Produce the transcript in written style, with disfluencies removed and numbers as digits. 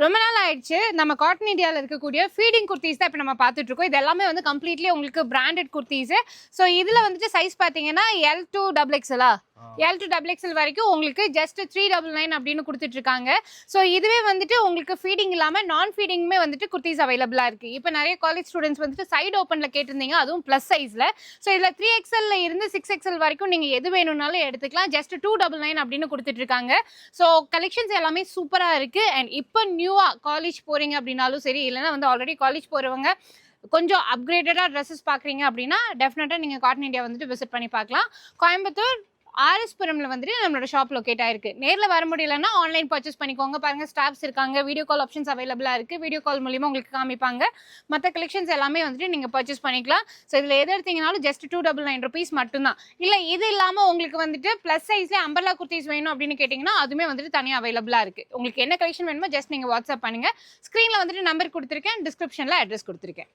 ரொம்ப நாள் ஆயிடுச்சு. நம்ம காட்டன் இந்தியால இருக்கக்கூடிய ஃபீடிங் குர்தீஸ் தான் இப்ப நம்ம பார்த்துட்டு இருக்கோம். இது எல்லாமே வந்து கம்ப்ளீட்லி உங்களுக்கு பிராண்டட் குர்தீஸ். ஸோ இதுல வந்துட்டு சைஸ் பார்த்தீங்கன்னா எல் டு டபுள் எக்ஸ்எலா எல் டு டபுள் எக்ஸ்எல் வரைக்கும் உங்களுக்கு ஜஸ்ட் 399 அப்படின்னு கொடுத்துட்டு இருக்காங்க. ஸோ இதுவே வந்துட்டு உங்களுக்கு ஃபீடிங் இல்லாம நான் ஃபீடிங்குமே வந்துட்டு குர்தீஸ் அவைலபிளா இருக்கு. இப்போ நிறைய காலேஜ் ஸ்டூடெண்ட்ஸ் வந்துட்டு சைடு ஓப்பன்ல கேட்டிருந்தீங்க, அதுவும் பிளஸ் சைஸ்ல. ஸோ இதுல 3XL இருந்து 6XL வரைக்கும் நீங்க எது வேணும்னாலும் எடுத்துக்கலாம். ஜஸ்ட் 299 அப்படின்னு கொடுத்துட்டு இருக்காங்க. ஸோ கலெக்ஷன்ஸ் எல்லாமே சூப்பரா இருக்கு. அண்ட் இப்போ நியூவா காலேஜ் போறீங்க அப்படின்னாலும் சரி, இல்லைன்னா வந்து ஆல்ரெடி காலேஜ் போறவங்க கொஞ்சம் அப்கிரேடடா ட்ரெஸ்ஸஸ் பாக்குறீங்க அப்படின்னா டெஃபினட்டா நீங்க காட்டன் இந்தியா வந்துட்டு விசிட் பண்ணி பார்க்கலாம். கோயம்புத்தூர் ஆர்எஸ்புரம்ல வந்துட்டு நம்மளோட ஷாப் லொக்கேட் ஆயிருக்கு. நேரில் வர முடியலன்னா ஆன்லைன் பர்ச்சேஸ் பண்ணிக்கோங்க. பாருங்க ஸ்டாஃப்ஸ் இருக்காங்க, வீடியோ கால் ஆப்ஷன்ஸ் அவைலபிளா இருக்கு. வீடியோ கால் மூலியமா உங்களுக்கு காமிப்பாங்க. மற்ற கலெக்ஷன்ஸ் எல்லாமே வந்துட்டு நீங்க பர்ச்சேஸ் பண்ணிக்கலாம். ஸோ இதுல எது எடுத்தீங்கனாலும் ஜஸ்ட் 299 ருபீஸ் மட்டும்தான். இல்ல இது இல்லாம உங்களுக்கு வந்துட்டு பிளஸ் சைஸ்ல அம்பர்லா குர்த்திஸ் வேணும் அப்படின்னு கேட்டீங்கன்னா அதுமே வந்துட்டு தனியாக அவைலபிளா இருக்கு. உங்களுக்கு என்ன கலெக்ஷன் வேணுமோ ஜஸ்ட் நீங்க வாட்ஸ்அப் பண்ணுங்க. ஸ்கிரீன்ல வந்துட்டு நம்பர் கொடுத்துருக்கேன், டிஸ்கிரிப்ஷன்ல அட்ரஸ் கொடுத்துருக்கேன்.